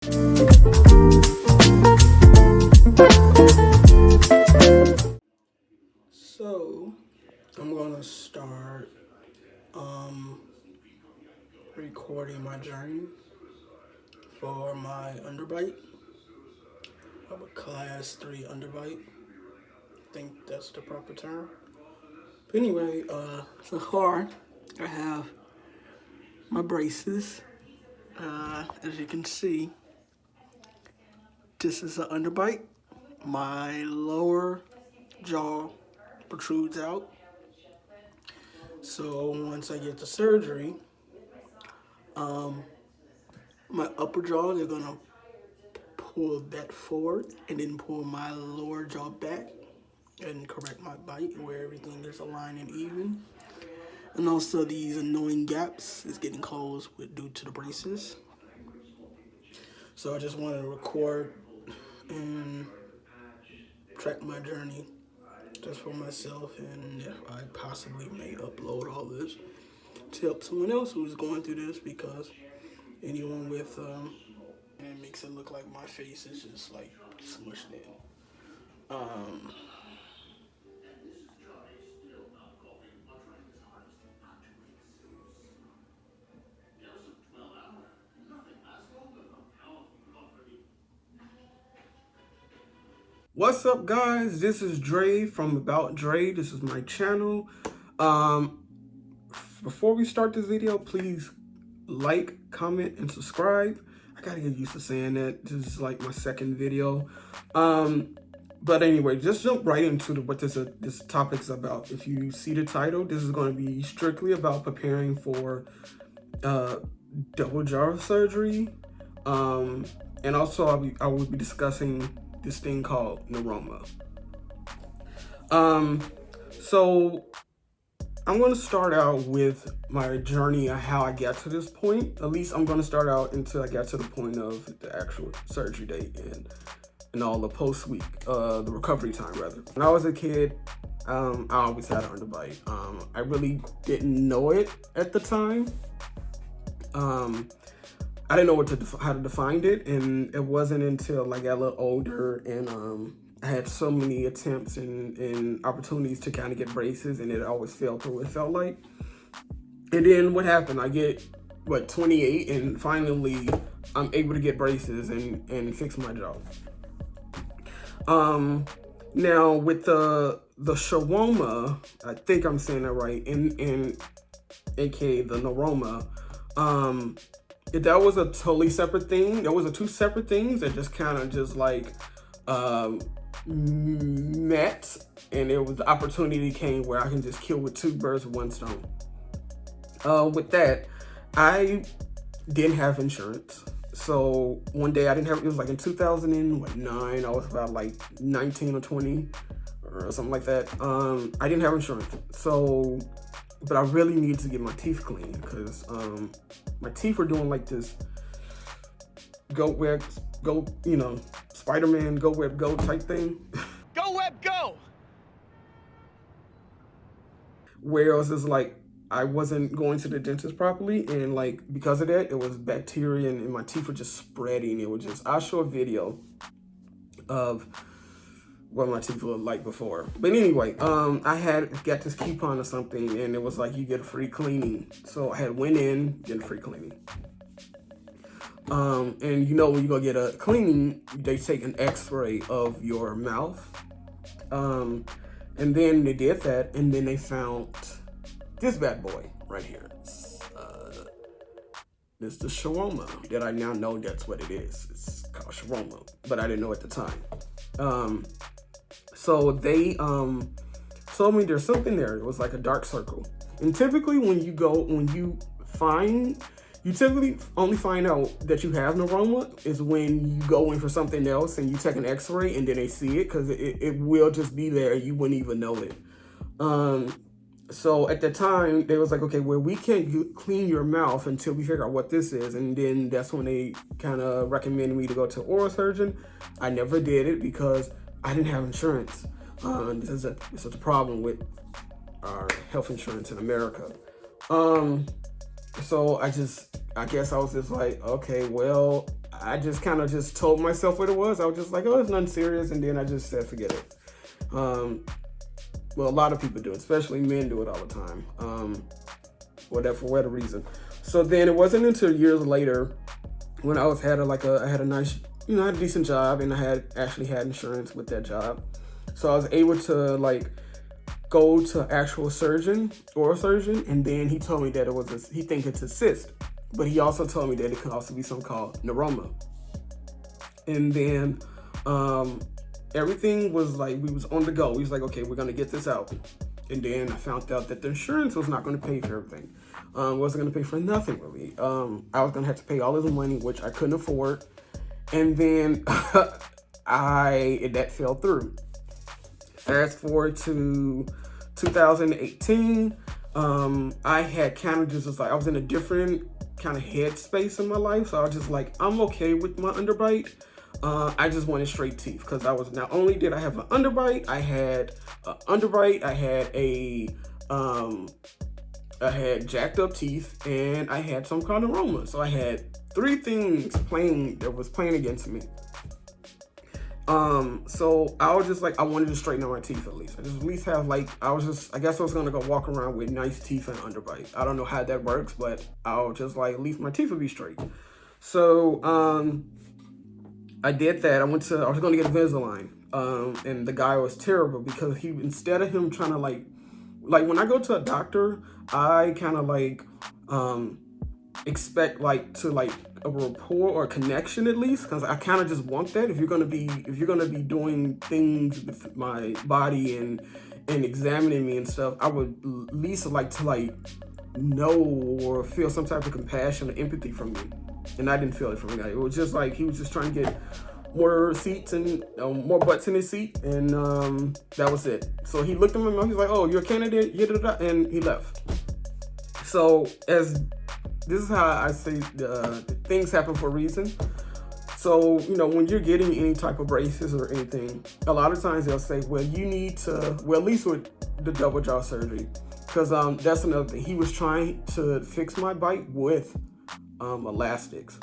So I'm gonna start recording my journey for my underbite. I have a class 3 underbite. I think that's the proper term. But anyway, so far I have my braces. As you can see, this is an underbite. My lower jaw protrudes out. So once I get the surgery, my upper jaw, they're gonna pull that forward and then pull my lower jaw back and correct my bite where everything is aligned and even. And also these annoying gaps is getting closed due to the braces. So I just wanted to record and track my journey just for myself, and if I possibly may upload all this to help someone else who's going through this, because anyone with and it makes it look like my face is just like smushed in. What's up, guys? This is Dre from About Dre. This is my channel. Before we start this video, please like, comment, and subscribe. I gotta get used to saying that. This is like my second video. But anyway, just jump right into what this topic's about. If you see the title, this is going to be strictly about preparing for double jaw surgery. And also I will be discussing this thing called neuroma. So I'm going to start out with my journey of how I got to this point. At least I'm going to start out until I get to the point of the actual surgery date and all the post-week, the recovery time rather. When I was a kid, I always had an underbite. I really didn't know it at the time. I didn't know how to define it, and it wasn't until I got a little older and I had so many attempts and opportunities to kind of get braces, and it always fell through, it felt like. And then what happened? I get, 28, and finally I'm able to get braces and fix my jaw. Now with the Schwannoma, I think I'm saying that right, in aka the neuroma, that was a totally separate thing. There was two separate things that just kind of just like met, and it was the opportunity came where I can just kill with two birds with one stone. With that, I didn't have insurance. So one day I didn't have, it was like in 2009, I was about like 19 or 20 or something like that. I didn't have insurance. So, but I really needed to get my teeth cleaned because my teeth were doing like this Spider-Man, go web go type thing. Go web go! Where it was just like, I wasn't going to the dentist properly, and like because of that, it was bacteria and my teeth were just spreading. It was just, I'll show a video of what my teeth looked like before. But anyway, I had got this coupon or something, and it was like you get a free cleaning. So I had went in, get a free cleaning. And when you go get a cleaning, they take an x-ray of your mouth. And then they did that, and then they found this bad boy right here. It's the Schwannoma that I now know that's what it is. It's called Schwannoma, but I didn't know at the time. So they told me there's something there. It was like a dark circle. And typically you typically only find out that you have neuroma is when you go in for something else and you take an x-ray and then they see it, because it will just be there. You wouldn't even know it. So at the time, they was like, okay, well, we can't clean your mouth until we figure out what this is. And then that's when they kind of recommended me to go to an oral surgeon. I never did it because I didn't have insurance. This is a problem with our health insurance in America. So I guess I was just like, okay, well, I just kind of just told myself what it was. I was just like, oh, it's nothing serious. And then I just said, forget it. Well, a lot of people do it, especially men do it all the time. For whatever reason. So then it wasn't until years later when I had a nice, I had a decent job, and I actually had insurance with that job. So I was able to like go to actual oral surgeon, and then he told me that he thinks it's a cyst, but he also told me that it could also be something called neuroma. And then everything was like, we was on the go. He was like, okay, we're gonna get this out. And then I found out that the insurance was not going to pay for everything. Wasn't going to pay for nothing really. I was going to have to pay all of the money, which I couldn't afford. And then that fell through. Fast forward to 2018. I had kind of just like, I was in a different kind of headspace in my life. So I was just like, I'm okay with my underbite. I just wanted straight teeth, because not only did I have an underbite, I had an underbite, I had jacked up teeth, and I had some kind of aroma. So I had 3 things that was playing against me. So I was just like, I wanted to straighten out my teeth at least. I just at least have I guess I was gonna go walk around with nice teeth and underbite. I don't know how that works, but I was just like, at least my teeth would be straight. So, I did that. I was going to get Invisalign, and the guy was terrible, because instead of him trying to like when I go to a doctor, I kind of expect a rapport or a connection at least, because I kind of just want that. If you're gonna be doing things with my body and examining me and stuff, I would at least like to know or feel some type of compassion or empathy from you. And I didn't feel it from the guy. It was just like he was just trying to get more seats and more butts in his seat, and that was it. So he looked at me and he's like, "Oh, you're a candidate," and he left. So this is how I say things happen for a reason. So when you're getting any type of braces or anything, a lot of times they'll say, "Well, you need to," at least with the double jaw surgery, because that's another thing. He was trying to fix my bite with elastics.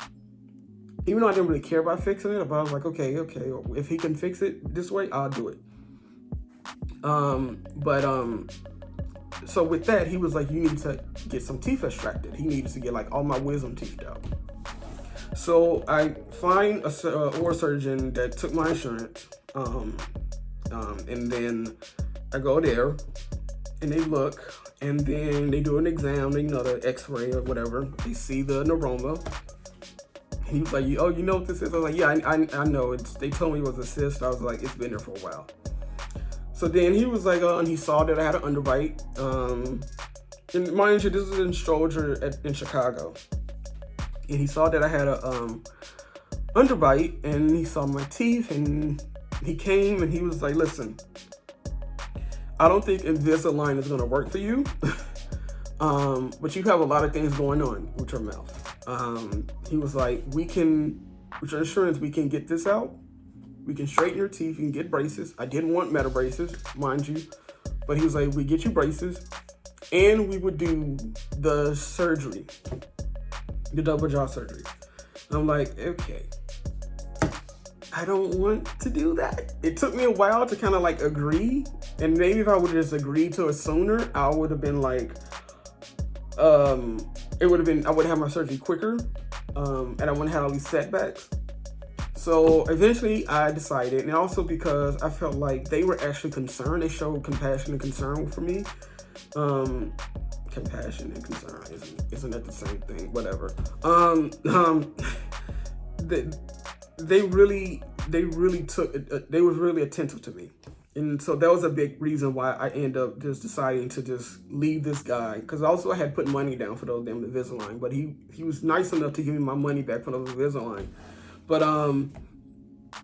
Even though I didn't really care about fixing it, but I was like, okay, if he can fix it this way, I'll do it. So with that, he was like, you need to get some teeth extracted. He needed to get all my wisdom teeth out. So I find a oral surgeon that took my insurance, and then I go there, and they look, and then they do an exam, the x-ray or whatever. They see the neuroma. He was like, "Oh, you know what this is?" I was like, "Yeah, I know. They told me it was a cyst." I was like, "It's been there for a while." So then he was like, and he saw that I had an underbite. And mind you, this is in Stroger in Chicago. And he saw that I had a underbite, and he saw my teeth, and he came and he was like, "Listen, I don't think Invisalign is going to work for you, but you have a lot of things going on with your mouth." He was like, with your insurance, we can get this out. We can straighten your teeth. You can get braces. I didn't want metal braces, mind you. But he was like, we get you braces, and we would do the surgery, the double jaw surgery. I'm like, okay, I don't want to do that. It took me a while to kind of agree. And maybe if I would have just agreed to it sooner, I would have been I would have my surgery quicker, and I wouldn't have all these setbacks. So eventually I decided, and also because I felt like they were actually concerned. They showed compassion and concern for me. Compassion and concern, isn't that the same thing? Whatever. They were really attentive to me. And so that was a big reason why I ended up just deciding to just leave this guy. Because also I had put money down for those damn Invisalign. But he was nice enough to give me my money back for those Invisalign. But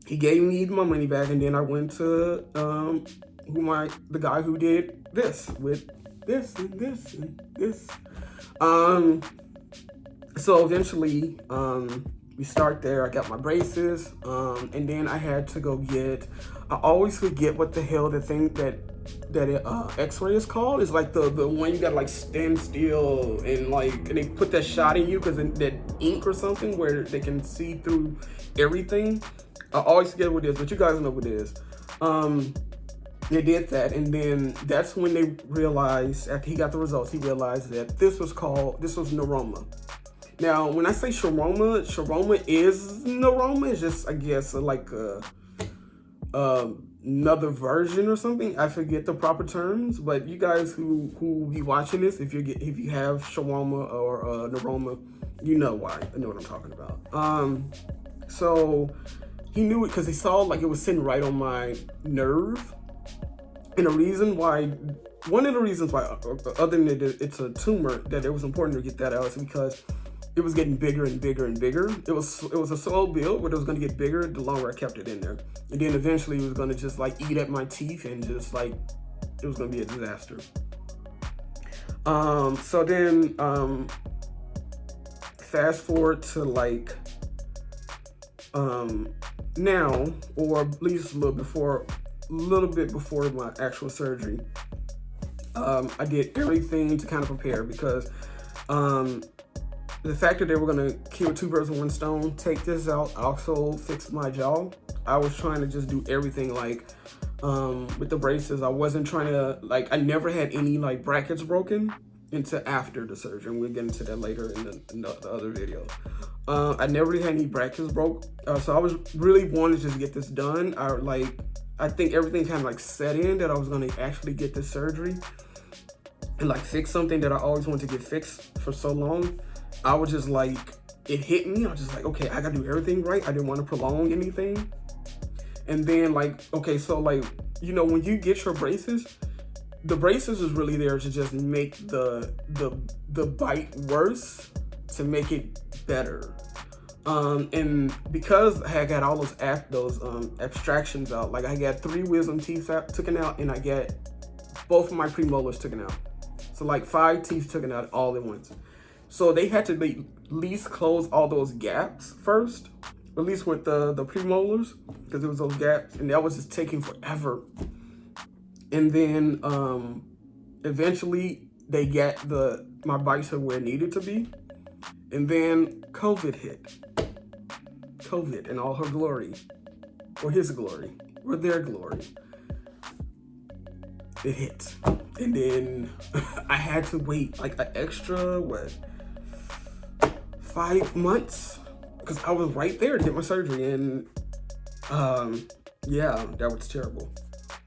he gave me my money back. And then I went to the guy who did this with this and this and this. So eventually we start there. I got my braces. And then I had to go get... I always forget what the hell the thing that X-ray is called. It's like the one you got like stand still and like and they put that shot in you because that ink or something where they can see through everything. I always forget what it is, but you guys know what it is. They did that, and then that's when they realized, after he got the results, he realized that this was neuroma. Now, when I say schwannoma is neuroma. It's just, I guess, like another version or something. I forget the proper terms, but you guys who be watching this, if you have schwannoma or neuroma, you know why. I know what I'm talking about. So he knew it because he saw like it was sitting right on my nerve. And one of the reasons why, other than it's a tumor, that it was important to get that out is because it was getting bigger and bigger and bigger. It was a slow build, but it was going to get bigger the longer I kept it in there. And then eventually it was going to just like eat at my teeth and just like, it was going to be a disaster. So then, fast forward to like, now, or at least a little bit before my actual surgery, I did everything to kind of prepare because the fact that they were going to kill two birds with one stone, take this out, also fix my jaw. I was trying to just do everything like with the braces. I wasn't trying to, like, I never had any like brackets broken until after the surgery. And we'll get into that later in the other video. I never really had any brackets broke. So I was really wanting to just get this done. I think everything kind of like set in that I was going to actually get this surgery and like fix something that I always wanted to get fixed for so long. I was just like, it hit me. I was just like, okay, I got to do everything right. I didn't want to prolong anything. And then like, okay, so like, you know, when you get your braces, the braces is really there to just make the bite worse, to make it better. And because I had got all those abstractions out, like I got 3 wisdom teeth taken out, and I got both of my premolars taken out. So like 5 teeth taken out all at once. So they had to at least close all those gaps first, at least with the premolars, because there was those gaps, and that was just taking forever. And then eventually they got my bites to where it needed to be. And then COVID hit. COVID in all her glory, or his glory, or their glory. It hit. And then I had to wait like an extra, 5 months? Because I was right there to get my surgery. And yeah, that was terrible.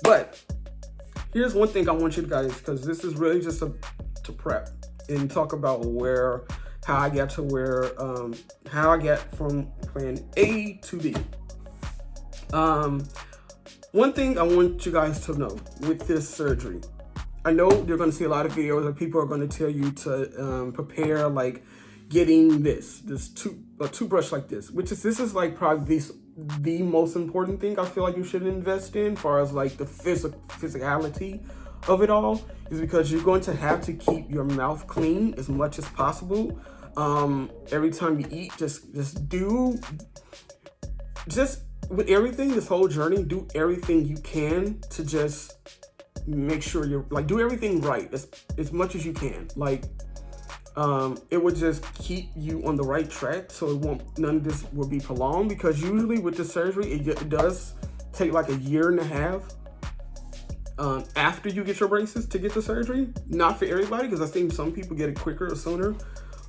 But here's one thing I want you guys, because this is really just to prep and talk about how I got from plan A to B. One thing I want you guys to know with this surgery, I know you're going to see a lot of videos where people are going to tell you to prepare like getting this toothbrush like this, this is like probably the most important thing I feel like you should invest in, as far as like the physicality of it all, is because you're going to have to keep your mouth clean as much as possible. Every time you eat, just with everything, this whole journey, do everything you can to just make sure you're like, do everything right as much as you can. Like, it would just keep you on the right track, so none of this will be prolonged, because usually with the surgery, it does take like 1.5 years after you get your braces to get the surgery. Not for everybody, because I've seen some people get it quicker or sooner.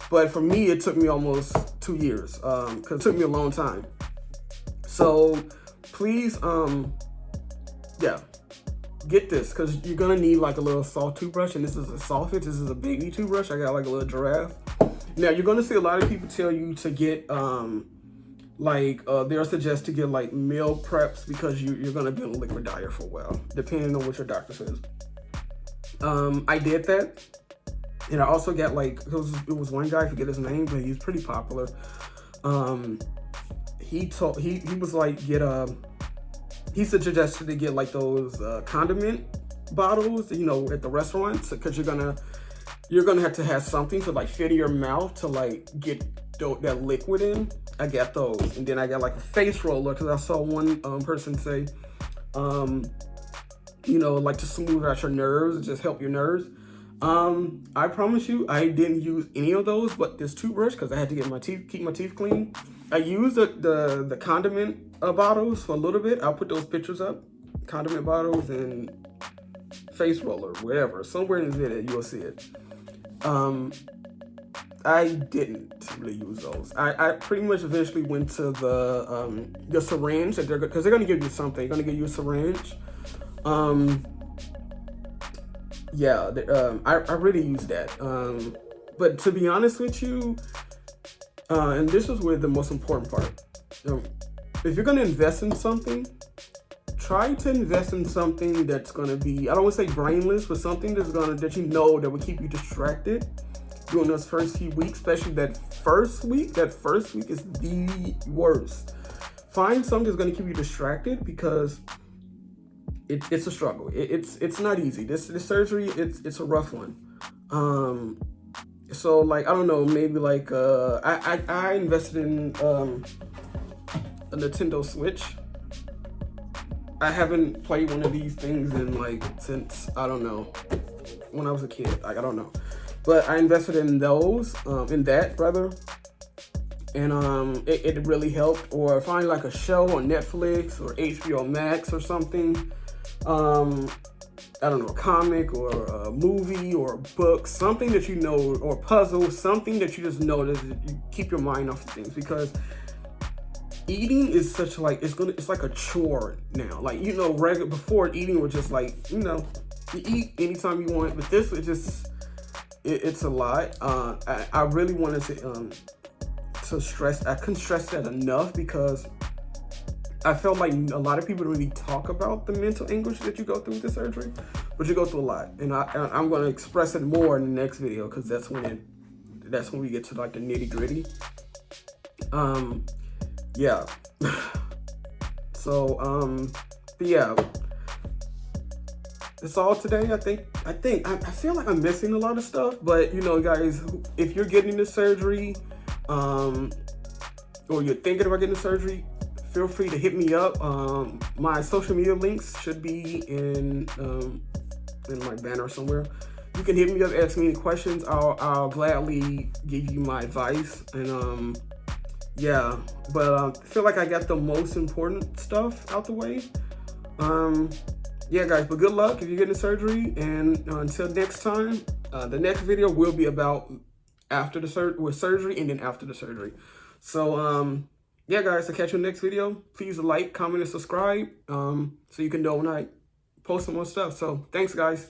But for me, it took me almost 2 years, because it took me a long time. So please, get this, because you're going to need like a little soft toothbrush. And this is a softest. This is a baby toothbrush. I got like a little giraffe. Now, you're going to see a lot of people tell you to get, they'll suggest to get like meal preps, because you're going to be on a liquid diet for a while, depending on what your doctor says. I did that. And I also got like, it was one guy, I forget his name, but he's pretty popular. He was like, he suggested to get like those condiment bottles, you know, at the restaurants, because you're gonna have to have something to like fit in your mouth to like get that liquid in. I got those. And then I got like a face roller, because I saw one person say you know, like to smooth out your nerves and just help your nerves. I promise you, I didn't use any of those, but this toothbrush, because I had to get my teeth, keep my teeth clean. I used the condiment bottles for a little bit. I'll put those pictures up. Condiment bottles and face roller, whatever. Somewhere in this video, you'll see it. I didn't really use those. I pretty much eventually went to the syringe, because they're gonna give you something. They're gonna give you a syringe. Yeah, I really use that. But to be honest with you, and this is where the most important part. If you're gonna invest in something, try to invest in something that's gonna be, I don't want to say brainless, but something that you know that will keep you distracted during those first few weeks, especially that first week. That first week is the worst. Find something that's gonna keep you distracted, because it's a struggle. It's not easy. This surgery, it's a rough one. So like, I don't know, maybe like I invested in a Nintendo Switch. I haven't played one of these things in like since, I don't know, when I was a kid. Like, I don't know. But I invested in those, in that rather. And it really helped. Or find like a show on Netflix or HBO Max or something. I don't know, a comic or a movie or a book, something that you know, or a puzzle, something that you just know that you keep your mind off of things. Because eating is such like, it's like a chore now. Like, you know, before eating was just like, you know, you eat anytime you want, but this is just, it's a lot. I really wanted to stress, I couldn't stress that enough, because I felt like a lot of people don't really talk about the mental anguish that you go through with the surgery, but you go through a lot. And I'm going to express it more in the next video, because that's when we get to like the nitty gritty. Yeah. So, but yeah, that's all today. I feel like I'm missing a lot of stuff, but you know, guys, if you're getting the surgery, or you're thinking about getting the surgery, feel free to hit me up. My social media links should be in my banner somewhere. You can hit me up, ask me any questions. I'll gladly give you my advice. And yeah, but I feel like I got the most important stuff out the way. Yeah, guys, but good luck if you're getting surgery. And until next time, the next video will be about after the surgery and then after the surgery. So yeah, guys, I'll catch you in the next video. Please like, comment, and subscribe, so you can know when I post some more stuff. So thanks, guys.